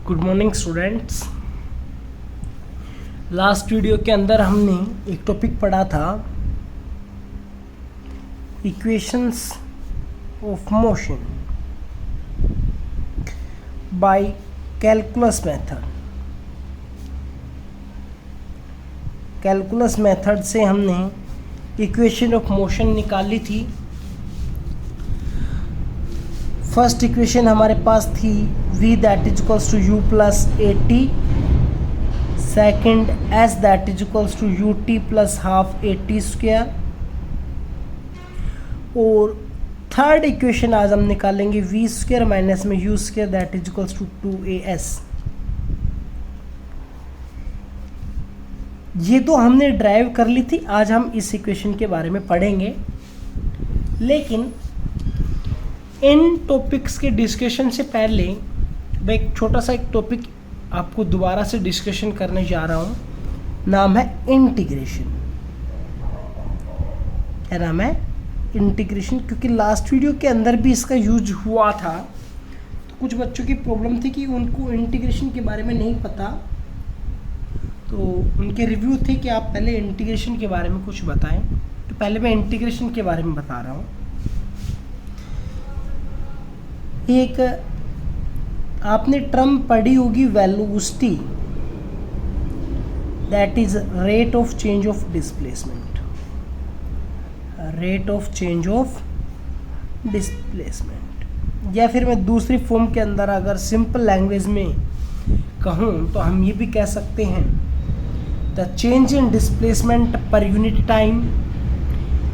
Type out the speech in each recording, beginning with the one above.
Good morning students. Last video के अंदर हमने एक टॉपिक पढ़ा था equations of motion by calculus method. Calculus method से हमने इक्वेशन ऑफ मोशन निकाली थी। फर्स्ट इक्वेशन हमारे पास थी v that is equals to u plus at, second s that is equals to ut plus half at square, और third equation आज हम निकालेंगे v स्क्वायर माइनस में u square that is equals to 2as। ये तो हमने drive कर ली थी, आज हम इस इक्वेशन के बारे में पढ़ेंगे। लेकिन इन टॉपिक्स के डिस्कशन से पहले मैं एक छोटा सा एक टॉपिक आपको दोबारा से डिस्कशन करने जा रहा हूँ। नाम है इंटीग्रेशन। क्या नाम है? इंटीग्रेशन। क्योंकि लास्ट वीडियो के अंदर भी इसका यूज हुआ था, तो कुछ बच्चों की प्रॉब्लम थी कि उनको इंटीग्रेशन के बारे में नहीं पता, तो उनके रिव्यू थे कि आप पहले इंटीग्रेशन के बारे में कुछ बताएं। तो पहले मैं इंटीग्रेशन के बारे में बता रहा हूँ। एक आपने टर्म पढ़ी होगी velocity, that is rate of change of displacement. Rate of change of displacement, या फिर मैं दूसरी फॉर्म के अंदर अगर सिंपल लैंग्वेज में कहूँ तो हम ये भी कह सकते हैं द चेंज इन डिस्प्लेसमेंट पर unit time,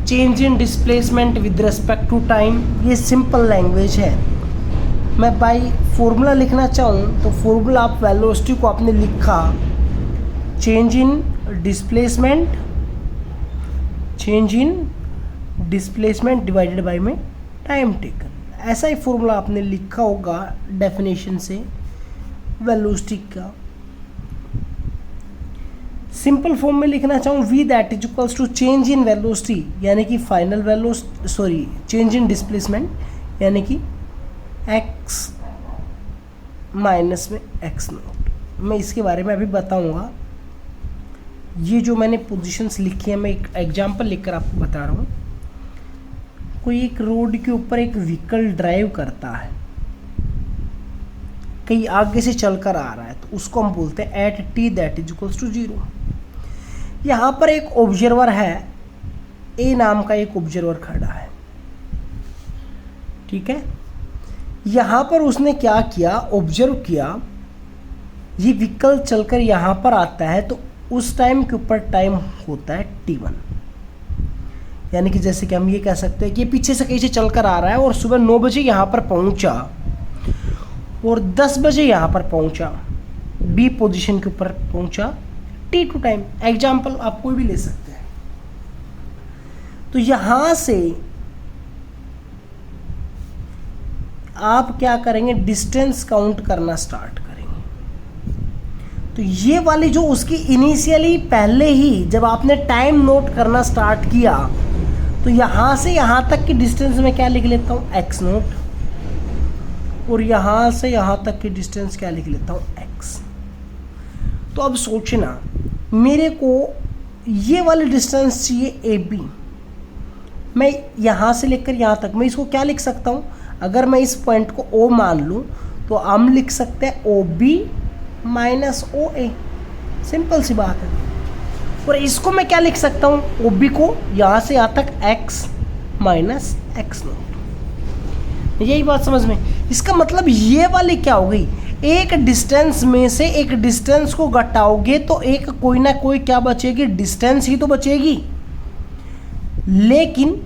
change in displacement with respect to time. ये सिंपल लैंग्वेज है। मैं बाई फॉर्मूला लिखना चाहूँ तो फॉर्मूला आप वेलोसिटी को आपने लिखा change in displacement divided by में टाइम टेकन। ऐसा ही फॉर्मूला आपने लिखा होगा डेफिनेशन से वेलोसिटी का। सिंपल फॉर्म में लिखना चाहूँ v that is equals to change in velocity यानी कि final velocity, sorry change in displacement यानी कि x माइनस में x नोट। मैं इसके बारे में अभी बताऊंगा। ये जो मैंने पोजीशंस लिखी है, मैं एक एग्जांपल लिखकर आपको बता रहा हूँ। कोई एक रोड के ऊपर एक व्हीकल ड्राइव करता है, कहीं आगे से चलकर आ रहा है, तो उसको हम बोलते हैं at t that is equals to 0। यहाँ पर एक ऑब्जर्वर है, a नाम का एक ऑब्जर्वर खड़ा है, ठीक है। यहाँ पर उसने क्या किया, ऑब्जर्व किया, ये व्हीकल चलकर यहाँ पर आता है, तो उस टाइम के ऊपर टाइम होता है t1। यानी कि जैसे कि हम ये कह सकते हैं कि ये पीछे से कहीं से चलकर आ रहा है और सुबह 9 बजे यहाँ पर पहुँचा और 10 बजे यहाँ पर पहुँचा, बी पोजीशन के ऊपर पहुँचा, t2 टाइम। एग्जाम्पल आप कोई भी ले सकते हैं। तो यहाँ से आप क्या करेंगे, डिस्टेंस काउंट करना स्टार्ट करेंगे। तो ये वाली जो उसकी इनिशियली पहले ही जब आपने टाइम नोट करना स्टार्ट किया, तो यहाँ से यहाँ तक की डिस्टेंस में क्या लिख लेता हूँ, x नोट, और यहाँ से यहाँ तक की डिस्टेंस क्या लिख लेता हूँ, x। तो अब सोचना, मेरे को ये वाली डिस्टेंस चाहिए AB। मैं यहाँ से लेकर यहाँ तक, मैं इसको क्या लिख सकता हूँ, अगर मैं इस पॉइंट को O मान लूँ तो हम लिख सकते हैं OB माइनस OA। सिंपल सी बात है। और इसको मैं क्या लिख सकता हूँ, OB को यहाँ से यहाँ तक x माइनस x नोट। यही बात समझ में। इसका मतलब ये वाली क्या हो गई, एक डिस्टेंस में से एक डिस्टेंस को घटाओगे तो एक कोई ना कोई क्या बचेगी, डिस्टेंस ही तो बचेगी। लेकिन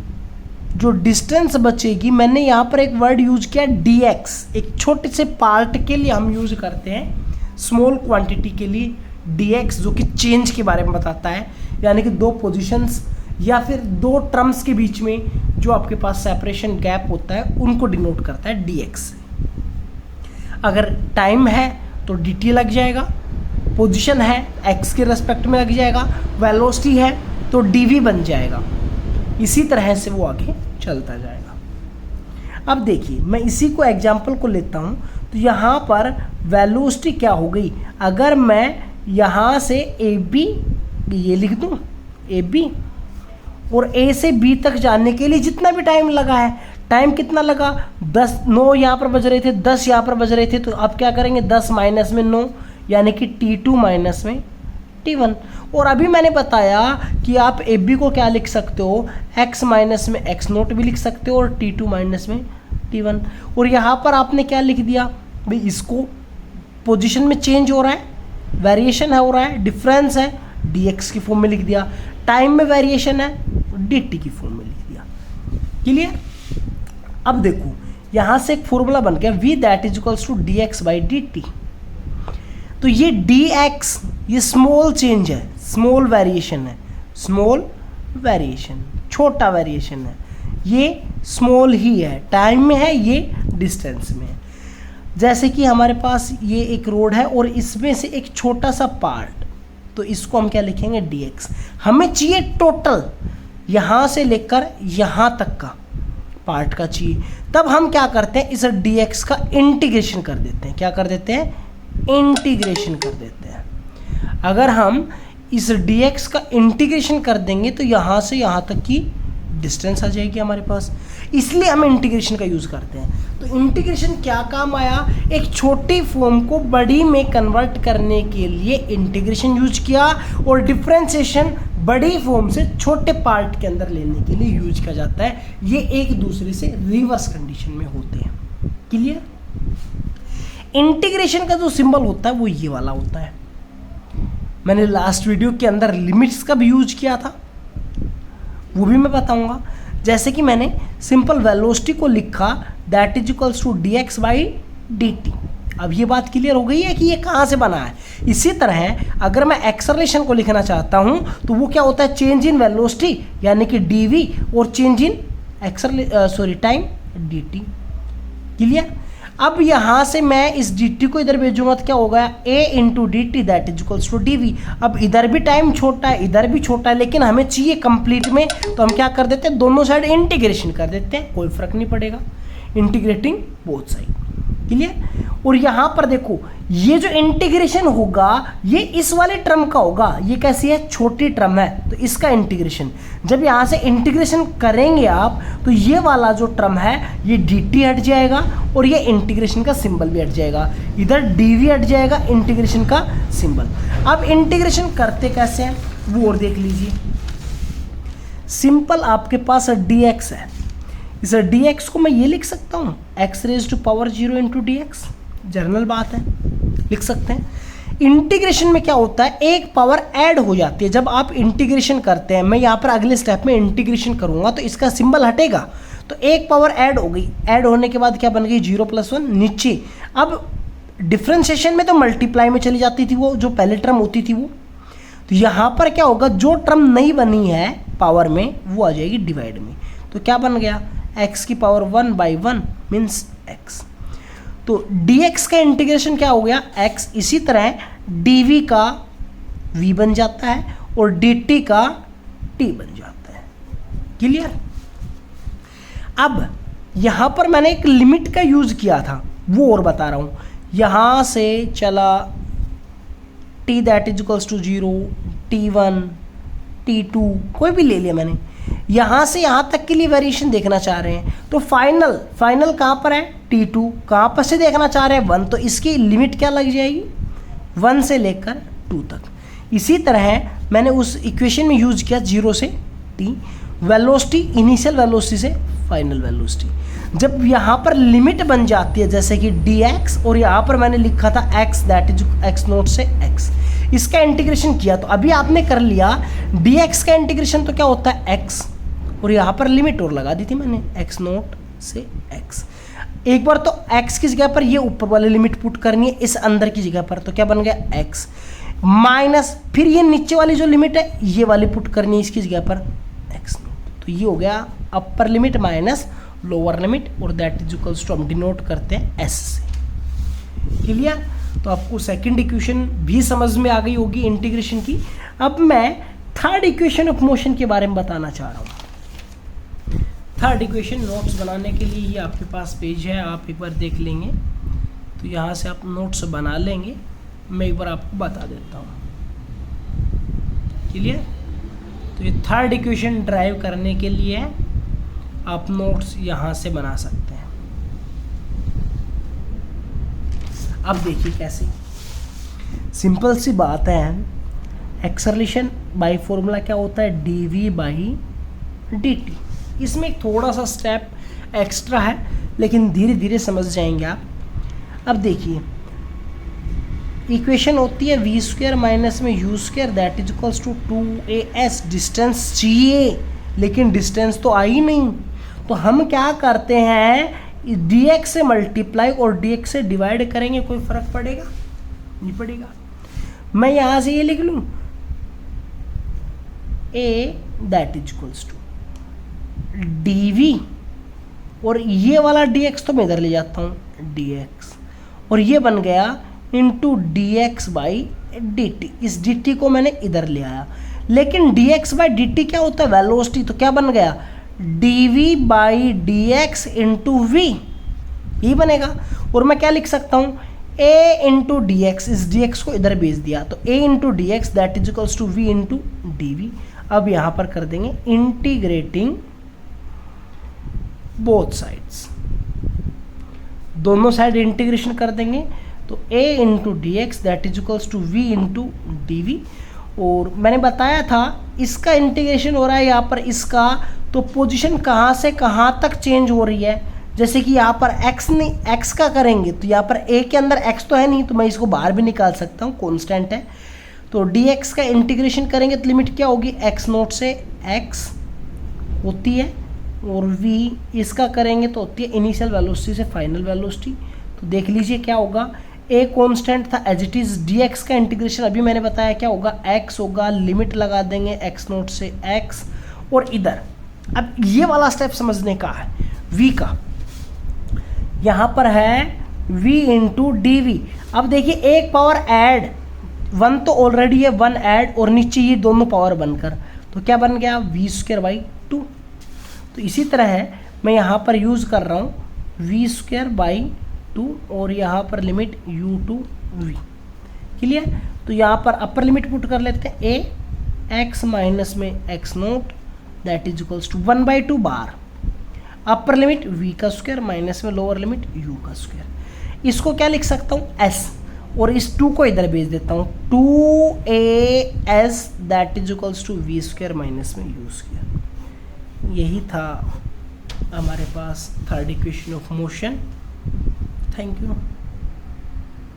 जो डिस्टेंस बचेगी, मैंने यहाँ पर एक वर्ड यूज किया dx। एक छोटे से पार्ट के लिए हम यूज करते हैं, स्मॉल क्वांटिटी के लिए dx, जो कि चेंज के बारे में बताता है। यानी कि दो पोजीशंस या फिर दो टर्म्स के बीच में जो आपके पास सेपरेशन गैप होता है, उनको डिनोट करता है dx से। अगर टाइम है तो dt लग जाएगा, पोजीशन है x के रेस्पेक्ट में लग जाएगा, वेलोसिटी है तो dv बन जाएगा। इसी तरह से वो आगे चलता जाएगा। अब देखिए, मैं इसी को एग्जाम्पल को लेता हूँ। तो यहाँ पर वेलोसिटी क्या हो गई, अगर मैं यहाँ से ए बी ये लिख दूँ ए बी, और ए से बी तक जाने के लिए जितना भी टाइम लगा है, टाइम कितना लगा 10, 9 यहाँ पर बज रहे थे, 10 यहाँ पर बज रहे थे, तो अब क्या करेंगे 10 माइनस में 9 यानी कि T2 माइनस में T1। और अभी मैंने बताया कि आप ए बी को क्या लिख सकते हो, x माइनस में x नोट भी लिख सकते हो और T2 माइनस में T1। और यहाँ पर आपने क्या लिख दिया भाई, इसको पोजीशन में चेंज हो रहा है, वेरिएशन है हो रहा है, डिफरेंस है, dx की फॉर्म में लिख दिया, टाइम में वेरिएशन है, dt की फॉर्म में लिख दिया। क्लियर? अब देखो यहाँ से एक फॉर्मूला बन गया v that is equals to dx by dt। तो ये dx ये स्मॉल चेंज है, स्मॉल वेरिएशन है, स्मॉल वेरिएशन, छोटा वेरिएशन है, ये स्मॉल ही है, टाइम में है, ये डिस्टेंस में है। जैसे कि हमारे पास ये एक रोड है और इसमें से एक छोटा सा पार्ट, तो इसको हम क्या लिखेंगे dx। हमें चाहिए टोटल यहाँ से लेकर यहाँ तक का पार्ट का चाहिए, तब हम क्या करते हैं, इस dx का इंटीग्रेशन कर देते हैं। क्या कर देते हैं? इंटीग्रेशन कर देते हैं। अगर हम इस dx का इंटीग्रेशन कर देंगे तो यहाँ से यहाँ तक की डिस्टेंस आ जाएगी हमारे पास, इसलिए हम इंटीग्रेशन का यूज़ करते हैं। तो इंटीग्रेशन क्या काम आया, एक छोटी फॉर्म को बड़ी में कन्वर्ट करने के लिए इंटीग्रेशन यूज किया, और डिफरेंशिएशन बड़ी फॉर्म से छोटे पार्ट के अंदर लेने के लिए यूज किया जाता है। ये एक दूसरे से रिवर्स कंडीशन में होते हैं। क्लियर? इंटीग्रेशन का जो सिंबल होता है वो ये वाला होता है। मैंने लास्ट वीडियो के अंदर लिमिट्स का भी यूज किया था, वो भी मैं बताऊंगा। जैसे कि मैंने सिंपल वेलोसिटी को लिखा that is equals to dx by dt। अब ये बात क्लियर हो गई है कि ये कहाँ से बना है। इसी तरह अगर मैं एक्सेलरेशन को लिखना चाहता हूँ तो वो क्या होता है, चेंज इन वेलोसिटी यानी कि dv और change in time dt। Clear? अब यहाँ से मैं इस dt को इधर भेजूंगा तो क्या होगा, a into d t that is equals to d v. अब इधर भी टाइम छोटा है, इधर भी छोटा है, लेकिन हमें चाहिए कंप्लीट में, तो हम क्या कर देते हैं, दोनों साइड इंटीग्रेशन कर देते हैं, कोई फर्क नहीं पड़ेगा, इंटीग्रेटिंग बोथ साइड। क्लियर? और यहाँ पर देखो ये जो इंटीग्रेशन होगा ये इस वाले टर्म का होगा, ये कैसी है, छोटी टर्म है, तो इसका इंटीग्रेशन जब यहाँ से इंटीग्रेशन करेंगे आप तो ये वाला जो टर्म है ये dt हट जाएगा और ये इंटीग्रेशन का सिंबल भी हट जाएगा, इधर dv हट जाएगा, इंटीग्रेशन का सिंबल। अब इंटीग्रेशन करते कैसे हैं वो और देख लीजिए। सिंपल आपके पास dx है, इस dx को मैं ये लिख सकता हूँ x raise to power 0 into dx, general बात है, लिख सकते हैं। इंटीग्रेशन में क्या होता है, एक पावर ऐड हो जाती है जब आप इंटीग्रेशन करते हैं। मैं यहाँ पर अगले स्टेप में इंटीग्रेशन करूँगा तो इसका सिंबल हटेगा, तो एक पावर ऐड हो गई, ऐड होने के बाद क्या बन गई 0 + 1 नीचे। अब डिफ्रेंशिएशन में तो मल्टीप्लाई में चली जाती थी वो जो पहले टर्म होती थी वो, तो यहाँ पर क्या होगा, जो टर्म नहीं बनी है पावर में वो आ जाएगी डिवाइड में। तो क्या बन गया, x की पावर 1/1 मीन्स x। तो dx का इंटीग्रेशन क्या हो गया x, इसी तरह dv का v बन जाता है और dt का t बन जाता है। क्लियर? अब यहाँ पर मैंने एक लिमिट का यूज किया था वो और बता रहा हूँ। यहाँ से चला t that is equals to 0, t1, t2 कोई भी ले लिया मैंने, यहाँ से यहाँ तक के लिए वेरिएशन देखना चाह रहे हैं, तो फाइनल कहाँ पर है, t2 कहाँ पर से देखना चाह रहे हैं 1, तो इसकी लिमिट क्या लग जाएगी 1 से लेकर 2 तक। इसी तरह मैंने उस इक्वेशन में यूज किया 0 से t, वेलोसिटी इनिशियल वेलोसिटी से फाइनल वेलोसिटी। जब यहाँ पर लिमिट बन जाती है जैसे कि dx और यहाँ पर मैंने लिखा था x that is x note से x, इसका इंटीग्रेशन किया तो अभी आपने कर लिया dx का इंटीग्रेशन, तो क्या होता है x और यहाँ पर लिमिट और लगा दी थी मैंने x नोट से x। एक बार तो x की जगह पर ये ऊपर वाली लिमिट पुट करनी है इस अंदर की जगह पर, तो क्या बन गया x माइनस फिर ये नीचे वाली जो लिमिट है ये वाली पुट करनी है इसकी जगह पर x नोट, तो ये हो गया upper limit minus lower limit और दैट इज इक्वल्स टू हम डिनोट करते हैं s से। क्लियर? तो आपको सेकंड इक्वेशन भी समझ में आ गई होगी इंटीग्रेशन की। अब मैं थर्ड इक्वेशन ऑफ मोशन के बारे में बताना चाह रहा हूँ। थर्ड इक्वेशन नोट्स बनाने के लिए ये आपके पास पेज है, आप एक बार देख लेंगे तो यहाँ से आप नोट्स बना लेंगे, मैं एक बार आपको बता देता हूँ। क्लियर? तो ये थर्ड इक्वेशन ड्राइव करने के लिए आप नोट्स यहाँ से बना सकते हैं। अब देखिए कैसे, सिंपल सी बात है, एक्सेलरेशन बाय फॉर्मूला क्या होता है, dv बाई dt। इसमें एक थोड़ा सा स्टेप एक्स्ट्रा है, लेकिन धीरे धीरे समझ जाएंगे आप। अब देखिए इक्वेशन होती है वी स्क्वायर माइनस में u square that is equals to 2as। Distance चाहिए लेकिन डिस्टेंस तो आई नहीं, तो हम क्या करते हैं, dx से मल्टीप्लाई और dx से डिवाइड करेंगे। कोई फर्क पड़ेगा? नहीं पड़ेगा। मैं यहाँ से ये लिख लूँ a that is equals to dv, और ये वाला dx तो मैं इधर ले जाता हूँ dx, और ये बन गया इंटू dx बाई dt। इस dt को मैंने इधर ले आया, लेकिन dx बाई dt क्या होता है, वेलोसिटी। तो क्या बन गया, dv by dx into v, ये बनेगा। और मैं क्या लिख सकता हूँ, a इंटू डी एक्स, इस dx को इधर भेज दिया, तो a into d x that is equals to v into d v. अब यहाँ पर कर देंगे इंटीग्रेटिंग बोथ साइड्स, दोनों साइड इंटीग्रेशन कर देंगे, तो a into d x that is equals to v into d v. और मैंने बताया था इसका इंटीग्रेशन हो रहा है यहाँ पर इसका, तो पोजीशन कहाँ से कहाँ तक चेंज हो रही है। जैसे कि यहाँ पर x नहीं, x का करेंगे तो यहाँ पर a के अंदर x तो है नहीं, तो मैं इसको बाहर भी निकाल सकता हूँ, कांस्टेंट है। तो dx का इंटीग्रेशन करेंगे तो लिमिट क्या होगी, x नोट से x होती है, और v इसका करेंगे तो होती है इनिशियल वेलोसिटी से फाइनल वेलोसिटी। तो देख लीजिए क्या होगा, a कांस्टेंट था एज इट इज़, dx का इंटीग्रेशन अभी मैंने बताया क्या होगा, x होगा, लिमिट लगा देंगे x नोट से x, और इधर अब ये वाला स्टेप समझने का है v का, यहाँ पर है v इंटू डी वी। अब देखिए एक पावर ऐड, वन तो ऑलरेडी है, वन ऐड, और नीचे ये दोनों पावर बनकर, तो क्या बन गया, वी स्क्वायर बाई 2। तो इसी तरह है, मैं यहाँ पर यूज़ कर रहा हूँ वी स्क्वायर बाई 2, और यहाँ पर limit u to v। Clear? तो यहाँ पर अपर लिमिट पुट कर लेते हैं, a x माइनस में x naught that is equals to 1/2 bar, upper limit v का स्क्वायर माइनस में लोअर लिमिट u का स्क्वायर। इसको क्या लिख सकता हूँ, s, और इस 2 को इधर भेज देता हूँ, 2as that is equals to v square minus में u स्क्वायर। यही था हमारे पास third equation of motion. Thank you.